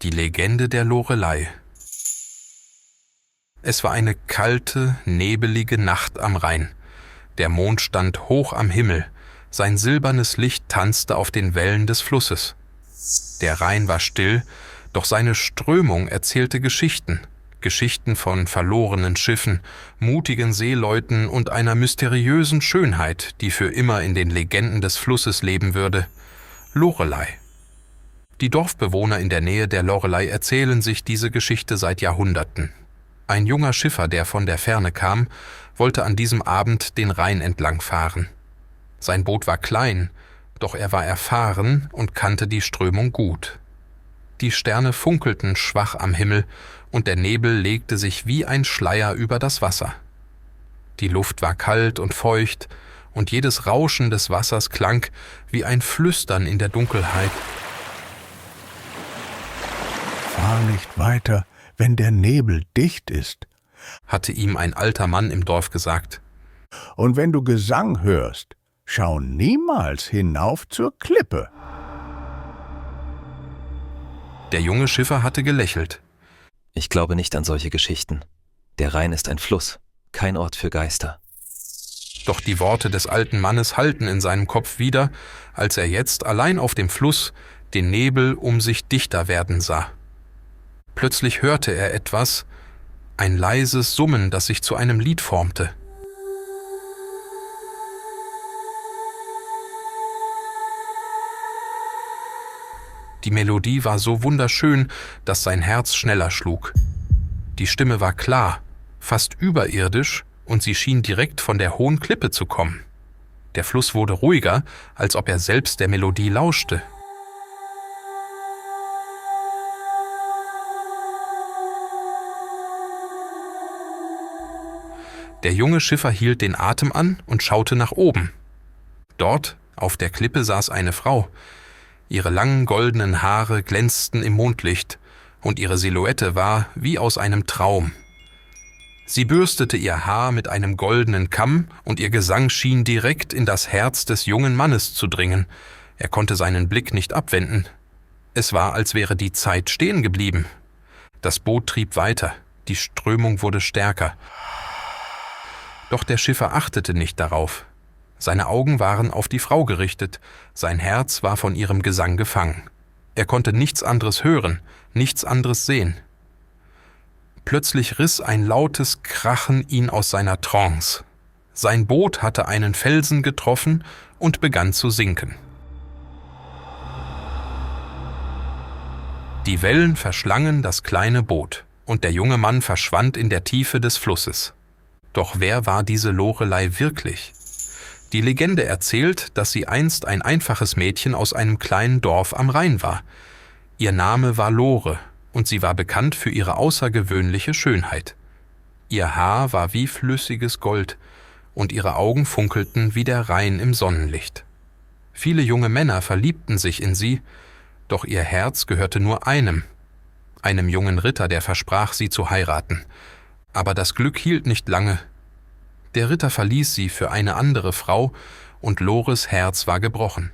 Die Legende der Loreley. Es war eine kalte, nebelige Nacht am Rhein. Der Mond stand hoch am Himmel, sein silbernes Licht tanzte auf den Wellen des Flusses. Der Rhein war still, doch seine Strömung erzählte Geschichten von verlorenen Schiffen, mutigen Seeleuten und einer mysteriösen Schönheit, die für immer in den Legenden des Flusses leben würde: Loreley. Die Dorfbewohner in der Nähe der Loreley erzählen sich diese Geschichte seit Jahrhunderten. Ein junger Schiffer, der von der Ferne kam, wollte an diesem Abend den Rhein entlang fahren. Sein Boot war klein, doch er war erfahren und kannte die Strömung gut. Die Sterne funkelten schwach am Himmel und der Nebel legte sich wie ein Schleier über das Wasser. Die Luft war kalt und feucht und jedes Rauschen des Wassers klang wie ein Flüstern in der Dunkelheit. »Fahr nicht weiter, wenn der Nebel dicht ist«, hatte ihm ein alter Mann im Dorf gesagt. »Und wenn du Gesang hörst, schau niemals hinauf zur Klippe.« Der junge Schiffer hatte gelächelt. Ich glaube nicht an solche Geschichten. Der Rhein ist ein Fluss, kein Ort für Geister. Doch die Worte des alten Mannes hallten in seinem Kopf wieder, als er jetzt allein auf dem Fluss den Nebel um sich dichter werden sah. Plötzlich hörte er etwas, ein leises Summen, das sich zu einem Lied formte. Die Melodie war so wunderschön, dass sein Herz schneller schlug. Die Stimme war klar, fast überirdisch, und sie schien direkt von der hohen Klippe zu kommen. Der Fluss wurde ruhiger, als ob er selbst der Melodie lauschte. Der junge Schiffer hielt den Atem an und schaute nach oben. Dort, auf der Klippe, saß eine Frau. Ihre langen goldenen Haare glänzten im Mondlicht, und ihre Silhouette war wie aus einem Traum. Sie bürstete ihr Haar mit einem goldenen Kamm, und ihr Gesang schien direkt in das Herz des jungen Mannes zu dringen. Er konnte seinen Blick nicht abwenden. Es war, als wäre die Zeit stehen geblieben. Das Boot trieb weiter, die Strömung wurde stärker. Doch der Schiffer achtete nicht darauf. Seine Augen waren auf die Frau gerichtet, sein Herz war von ihrem Gesang gefangen. Er konnte nichts anderes hören, nichts anderes sehen. Plötzlich riss ein lautes Krachen ihn aus seiner Trance. Sein Boot hatte einen Felsen getroffen und begann zu sinken. Die Wellen verschlangen das kleine Boot, und der junge Mann verschwand in der Tiefe des Flusses. Doch wer war diese Loreley wirklich? Die Legende erzählt, dass sie einst ein einfaches Mädchen aus einem kleinen Dorf am Rhein war. Ihr Name war Lore, und sie war bekannt für ihre außergewöhnliche Schönheit. Ihr Haar war wie flüssiges Gold, und ihre Augen funkelten wie der Rhein im Sonnenlicht. Viele junge Männer verliebten sich in sie, doch ihr Herz gehörte nur einem jungen Ritter, der versprach, sie zu heiraten. Aber das Glück hielt nicht lange. Der Ritter verließ sie für eine andere Frau, und Lores Herz war gebrochen.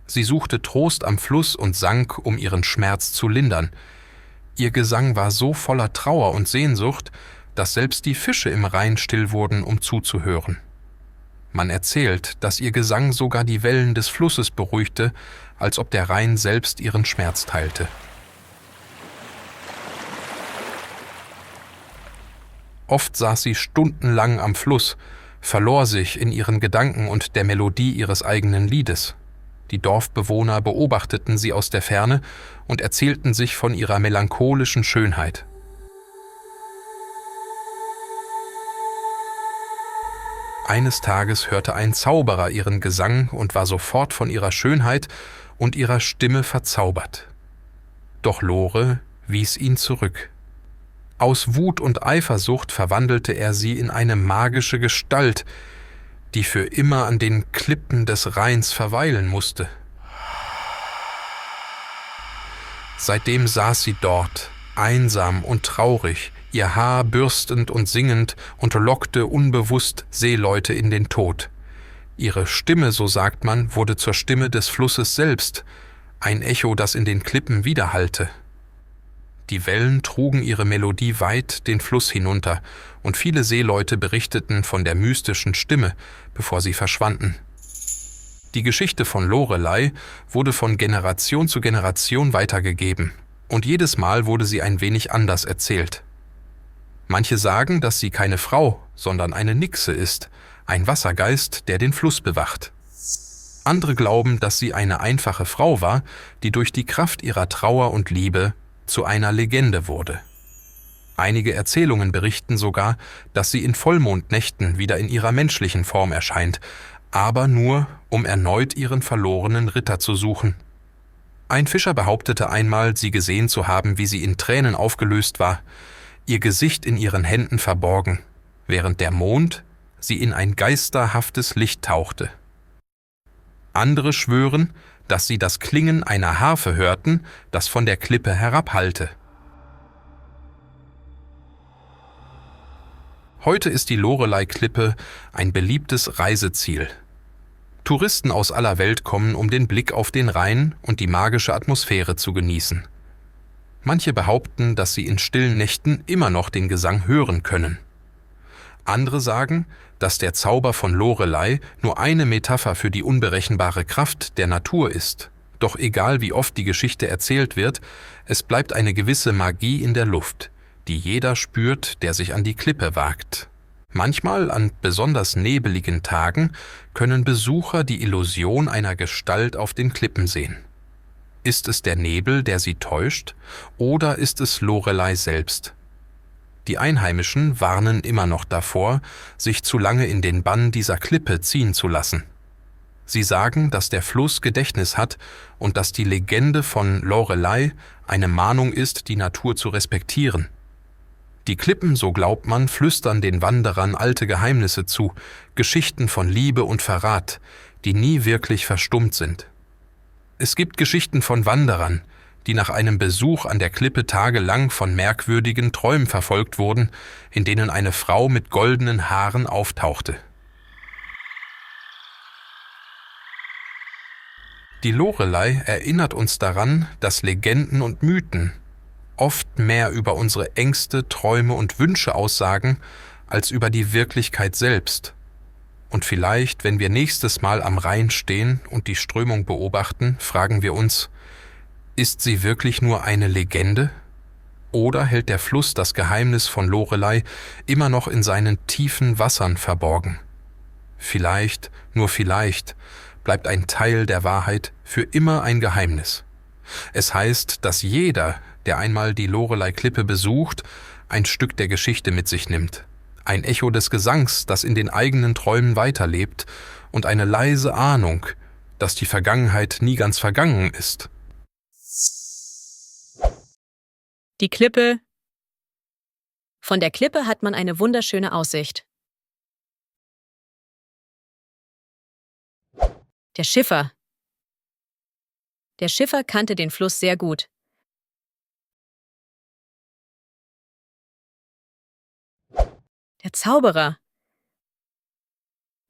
Sie suchte Trost am Fluss und sang, um ihren Schmerz zu lindern. Ihr Gesang war so voller Trauer und Sehnsucht, dass selbst die Fische im Rhein still wurden, um zuzuhören. Man erzählt, dass ihr Gesang sogar die Wellen des Flusses beruhigte, als ob der Rhein selbst ihren Schmerz teilte. Oft saß sie stundenlang am Fluss, verlor sich in ihren Gedanken und der Melodie ihres eigenen Liedes. Die Dorfbewohner beobachteten sie aus der Ferne und erzählten sich von ihrer melancholischen Schönheit. Eines Tages hörte ein Zauberer ihren Gesang und war sofort von ihrer Schönheit und ihrer Stimme verzaubert. Doch Lore wies ihn zurück. Aus Wut und Eifersucht verwandelte er sie in eine magische Gestalt, die für immer an den Klippen des Rheins verweilen musste. Seitdem saß sie dort, einsam und traurig, ihr Haar bürstend und singend, und lockte unbewusst Seeleute in den Tod. Ihre Stimme, so sagt man, wurde zur Stimme des Flusses selbst, ein Echo, das in den Klippen widerhallte. Die Wellen trugen ihre Melodie weit den Fluss hinunter, und viele Seeleute berichteten von der mystischen Stimme, bevor sie verschwanden. Die Geschichte von Lorelei wurde von Generation zu Generation weitergegeben, und jedes Mal wurde sie ein wenig anders erzählt. Manche sagen, dass sie keine Frau, sondern eine Nixe ist, ein Wassergeist, der den Fluss bewacht. Andere glauben, dass sie eine einfache Frau war, die durch die Kraft ihrer Trauer und Liebe zu einer Legende wurde. Einige Erzählungen berichten sogar, dass sie in Vollmondnächten wieder in ihrer menschlichen Form erscheint, aber nur, um erneut ihren verlorenen Ritter zu suchen. Ein Fischer behauptete einmal, sie gesehen zu haben, wie sie in Tränen aufgelöst war, ihr Gesicht in ihren Händen verborgen, während der Mond sie in ein geisterhaftes Licht tauchte. Andere schwören, dass sie das Klingen einer Harfe hörten, das von der Klippe herabhallte. Heute ist die Lorelei-Klippe ein beliebtes Reiseziel. Touristen aus aller Welt kommen, um den Blick auf den Rhein und die magische Atmosphäre zu genießen. Manche behaupten, dass sie in stillen Nächten immer noch den Gesang hören können. Andere sagen, dass der Zauber von Lorelei nur eine Metapher für die unberechenbare Kraft der Natur ist. Doch egal wie oft die Geschichte erzählt wird, es bleibt eine gewisse Magie in der Luft, die jeder spürt, der sich an die Klippe wagt. Manchmal, an besonders nebeligen Tagen, können Besucher die Illusion einer Gestalt auf den Klippen sehen. Ist es der Nebel, der sie täuscht, oder ist es Lorelei selbst? Die Einheimischen warnen immer noch davor, sich zu lange in den Bann dieser Klippe ziehen zu lassen. Sie sagen, dass der Fluss Gedächtnis hat und dass die Legende von Lorelei eine Mahnung ist, die Natur zu respektieren. Die Klippen, so glaubt man, flüstern den Wanderern alte Geheimnisse zu, Geschichten von Liebe und Verrat, die nie wirklich verstummt sind. Es gibt Geschichten von Wanderern, die nach einem Besuch an der Klippe tagelang von merkwürdigen Träumen verfolgt wurden, in denen eine Frau mit goldenen Haaren auftauchte. Die Lorelei erinnert uns daran, dass Legenden und Mythen oft mehr über unsere Ängste, Träume und Wünsche aussagen, als über die Wirklichkeit selbst. Und vielleicht, wenn wir nächstes Mal am Rhein stehen und die Strömung beobachten, fragen wir uns, ist sie wirklich nur eine Legende? Oder hält der Fluss das Geheimnis von Lorelei immer noch in seinen tiefen Wassern verborgen? Vielleicht, nur vielleicht, bleibt ein Teil der Wahrheit für immer ein Geheimnis. Es heißt, dass jeder, der einmal die Lorelei-Klippe besucht, ein Stück der Geschichte mit sich nimmt. Ein Echo des Gesangs, das in den eigenen Träumen weiterlebt, und eine leise Ahnung, dass die Vergangenheit nie ganz vergangen ist. Die Klippe. Von der Klippe hat man eine wunderschöne Aussicht. Der Schiffer. Der Schiffer kannte den Fluss sehr gut. Der Zauberer.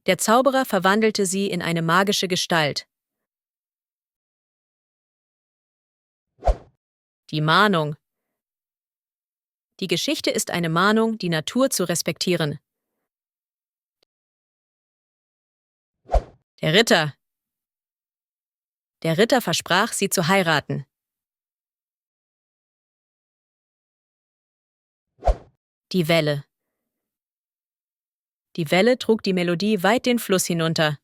Der Zauberer verwandelte sie in eine magische Gestalt. Die Mahnung. Die Geschichte ist eine Mahnung, die Natur zu respektieren. Der Ritter. Der Ritter versprach, sie zu heiraten. Die Welle. Die Welle trug die Melodie weit den Fluss hinunter.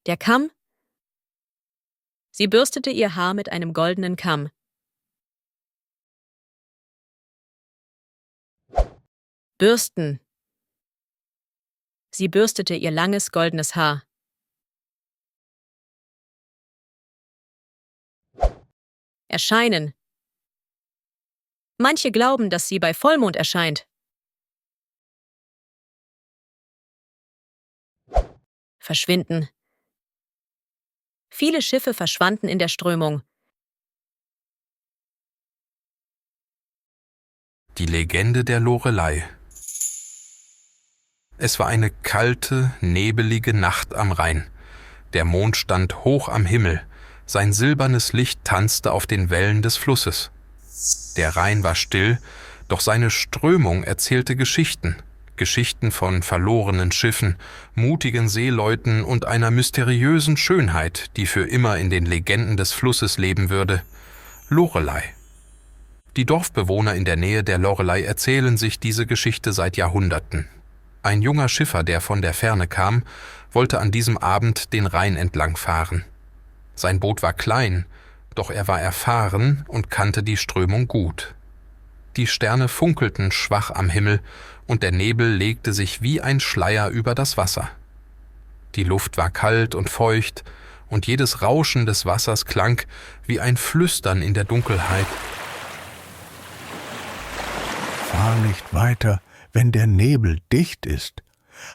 Der Kamm. Sie bürstete ihr Haar mit einem goldenen Kamm. Bürsten. Sie bürstete ihr langes goldenes Haar. Erscheinen. Manche glauben, dass sie bei Vollmond erscheint. Verschwinden. Viele Schiffe verschwanden in der Strömung. Die Legende der Lorelei. Es war eine kalte, nebelige Nacht am Rhein. Der Mond stand hoch am Himmel, Sein silbernes Licht tanzte auf den Wellen des Flusses. Der Rhein war still, doch seine Strömung erzählte Geschichten. Geschichten von verlorenen Schiffen, mutigen Seeleuten und einer mysteriösen Schönheit, die für immer in den Legenden des Flusses leben würde. Lorelei. Die Dorfbewohner in der Nähe der Lorelei erzählen sich diese Geschichte seit Jahrhunderten. Ein junger Schiffer, der von der Ferne kam, wollte an diesem Abend den Rhein entlang fahren. Sein Boot war klein, doch er war erfahren und kannte die Strömung gut. Die Sterne funkelten schwach am Himmel und der Nebel legte sich wie ein Schleier über das Wasser. Die Luft war kalt und feucht und jedes Rauschen des Wassers klang wie ein Flüstern in der Dunkelheit. Fahr nicht weiter, wenn der Nebel dicht ist,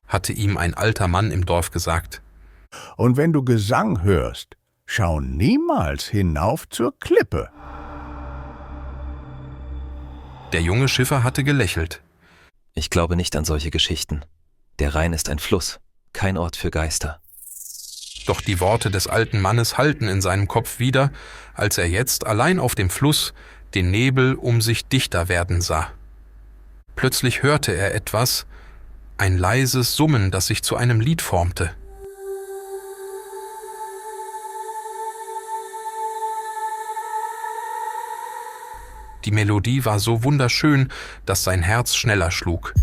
hatte ihm ein alter Mann im Dorf gesagt. und wenn du Gesang hörst, schau niemals hinauf zur Klippe. Der junge Schiffer hatte gelächelt. Ich glaube nicht an solche Geschichten. Der Rhein ist ein Fluss, kein Ort für Geister. Doch die Worte des alten Mannes hallten in seinem Kopf wieder, als er jetzt allein auf dem Fluss den Nebel um sich dichter werden sah. Plötzlich hörte er etwas, ein leises Summen, das sich zu einem Lied formte. Die Melodie war so wunderschön, dass sein Herz schneller schlug.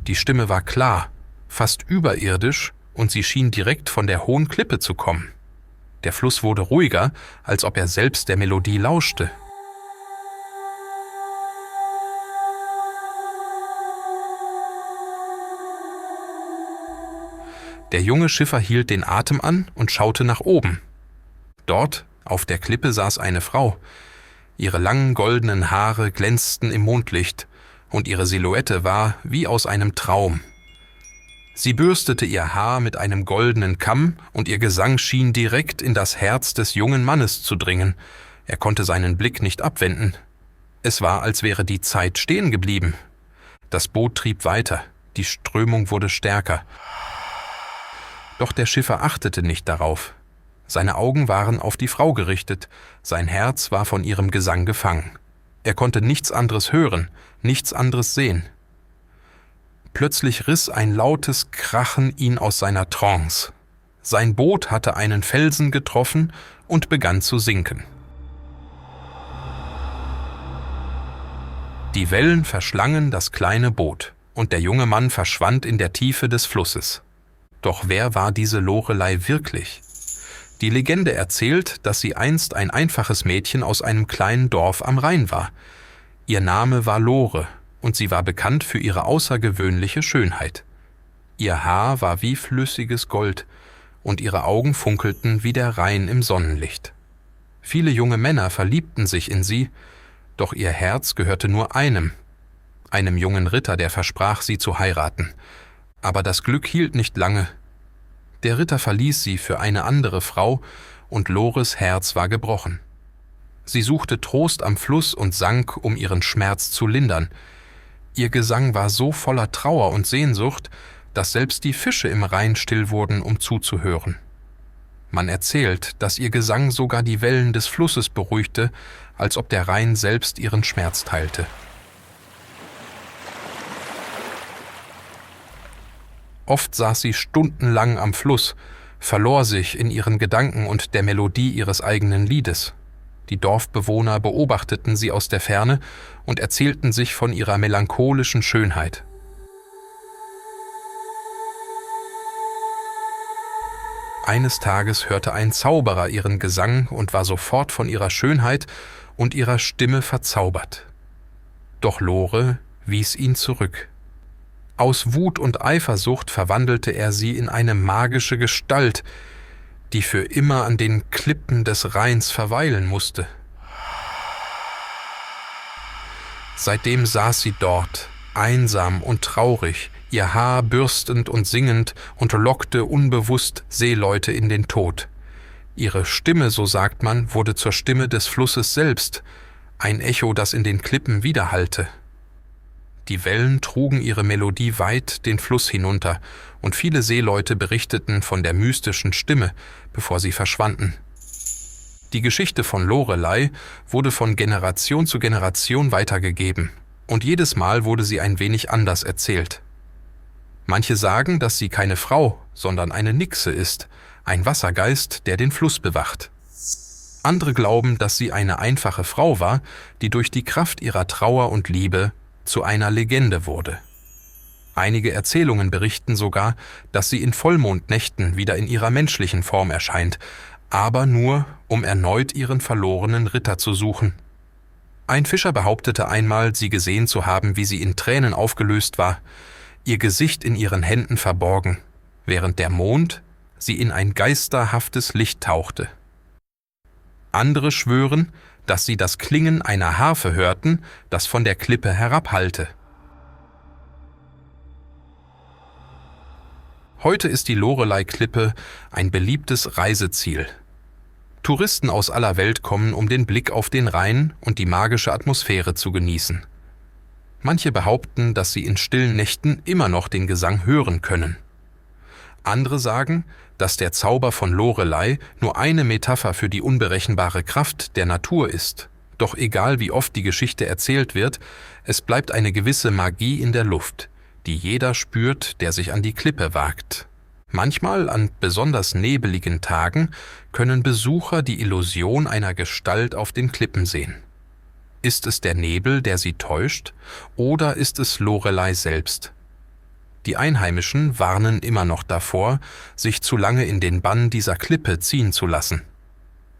Die Stimme war klar, fast überirdisch, und sie schien direkt von der hohen Klippe zu kommen. Der Fluss wurde ruhiger, als ob er selbst der Melodie lauschte. Der junge Schiffer hielt den Atem an und schaute nach oben. Dort, auf der Klippe, saß eine Frau. Ihre langen goldenen Haare glänzten im Mondlicht, und ihre Silhouette war wie aus einem Traum. Sie bürstete ihr Haar mit einem goldenen Kamm, und ihr Gesang schien direkt in das Herz des jungen Mannes zu dringen. Er konnte seinen Blick nicht abwenden. Es war, als wäre die Zeit stehen geblieben. Das Boot trieb weiter, die Strömung wurde stärker. Doch der Schiffer achtete nicht darauf. Seine Augen waren auf die Frau gerichtet, sein Herz war von ihrem Gesang gefangen. Er konnte nichts anderes hören, nichts anderes sehen. Plötzlich riss ein lautes Krachen ihn aus seiner Trance. Sein Boot hatte einen Felsen getroffen und begann zu sinken. Die Wellen verschlangen das kleine Boot, und der junge Mann verschwand in der Tiefe des Flusses. Doch wer war diese Lorelei wirklich? Die Legende erzählt, dass sie einst ein einfaches Mädchen aus einem kleinen Dorf am Rhein war. Ihr Name war Lore, und sie war bekannt für ihre außergewöhnliche Schönheit. Ihr Haar war wie flüssiges Gold, und ihre Augen funkelten wie der Rhein im Sonnenlicht. Viele junge Männer verliebten sich in sie, doch ihr Herz gehörte nur einem jungen Ritter, der versprach, sie zu heiraten. Aber das Glück hielt nicht lange. Der Ritter verließ sie für eine andere Frau, und Lores Herz war gebrochen. Sie suchte Trost am Fluss und sank, um ihren Schmerz zu lindern. Ihr Gesang war so voller Trauer und Sehnsucht, dass selbst die Fische im Rhein still wurden, um zuzuhören. Man erzählt, dass ihr Gesang sogar die Wellen des Flusses beruhigte, als ob der Rhein selbst ihren Schmerz teilte. Oft saß sie stundenlang am Fluss, verlor sich in ihren Gedanken und der Melodie ihres eigenen Liedes. Die Dorfbewohner beobachteten sie aus der Ferne und erzählten sich von ihrer melancholischen Schönheit. Eines Tages hörte ein Zauberer ihren Gesang und war sofort von ihrer Schönheit und ihrer Stimme verzaubert. Doch Lore wies ihn zurück. Aus Wut und Eifersucht verwandelte er sie in eine magische Gestalt, die für immer an den Klippen des Rheins verweilen musste. Seitdem saß sie dort, einsam und traurig, ihr Haar bürstend und singend, und lockte unbewusst Seeleute in den Tod. Ihre Stimme, so sagt man, wurde zur Stimme des Flusses selbst, ein Echo, das in den Klippen widerhallte. Die Wellen trugen ihre Melodie weit den Fluss hinunter, und viele Seeleute berichteten von der mystischen Stimme, bevor sie verschwanden. Die Geschichte von Lorelei wurde von Generation zu Generation weitergegeben, und jedes Mal wurde sie ein wenig anders erzählt. Manche sagen, dass sie keine Frau, sondern eine Nixe ist, ein Wassergeist, der den Fluss bewacht. Andere glauben, dass sie eine einfache Frau war, die durch die Kraft ihrer Trauer und Liebe zu einer Legende wurde. Einige Erzählungen berichten sogar, dass sie in Vollmondnächten wieder in ihrer menschlichen Form erscheint, aber nur, um erneut ihren verlorenen Ritter zu suchen. Ein Fischer behauptete einmal, sie gesehen zu haben, wie sie in Tränen aufgelöst war, ihr Gesicht in ihren Händen verborgen, während der Mond sie in ein geisterhaftes Licht tauchte. Andere schwören, dass sie das Klingen einer Harfe hörten, das von der Klippe herabhallte. Heute ist die Lorelei-Klippe ein beliebtes Reiseziel. Touristen aus aller Welt kommen, um den Blick auf den Rhein und die magische Atmosphäre zu genießen. Manche behaupten, dass sie in stillen Nächten immer noch den Gesang hören können. Andere sagen, dass der Zauber von Lorelei nur eine Metapher für die unberechenbare Kraft der Natur ist. Doch egal wie oft die Geschichte erzählt wird, es bleibt eine gewisse Magie in der Luft, die jeder spürt, der sich an die Klippe wagt. Manchmal, an besonders nebeligen Tagen, können Besucher die Illusion einer Gestalt auf den Klippen sehen. Ist es der Nebel, der sie täuscht, oder ist es Lorelei selbst? Die Einheimischen warnen immer noch davor, sich zu lange in den Bann dieser Klippe ziehen zu lassen.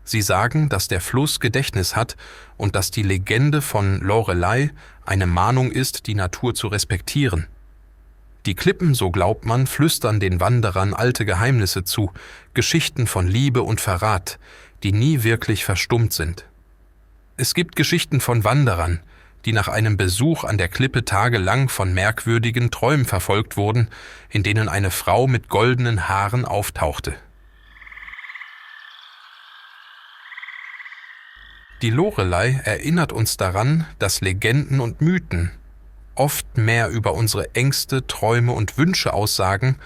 Sie sagen, dass der Fluss Gedächtnis hat und dass die Legende von Lorelei eine Mahnung ist, die Natur zu respektieren. Die Klippen, so glaubt man, flüstern den Wanderern alte Geheimnisse zu, Geschichten von Liebe und Verrat, die nie wirklich verstummt sind. Es gibt Geschichten von Wanderern, die nach einem Besuch an der Klippe tagelang von merkwürdigen Träumen verfolgt wurden, in denen eine Frau mit goldenen Haaren auftauchte. Die Lorelei erinnert uns daran, dass Legenden und Mythen oft mehr über unsere Ängste, Träume und Wünsche aussagen,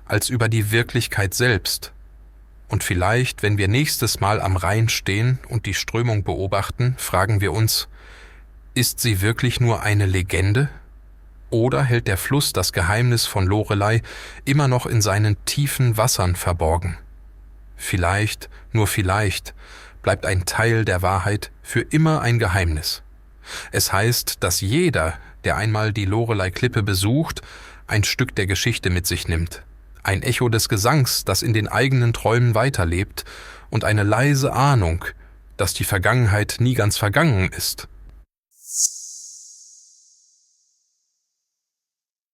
als über die Wirklichkeit selbst. Und vielleicht, wenn wir nächstes Mal am Rhein stehen und die Strömung beobachten, fragen wir uns, ist sie wirklich nur eine Legende? Oder hält der Fluss das Geheimnis von Lorelei immer noch in seinen tiefen Wassern verborgen? Vielleicht, nur vielleicht, bleibt ein Teil der Wahrheit für immer ein Geheimnis. Es heißt, dass jeder, der einmal die Lorelei-Klippe besucht, ein Stück der Geschichte mit sich nimmt. Ein Echo des Gesangs, das in den eigenen Träumen weiterlebt, und eine leise Ahnung, dass die Vergangenheit nie ganz vergangen ist.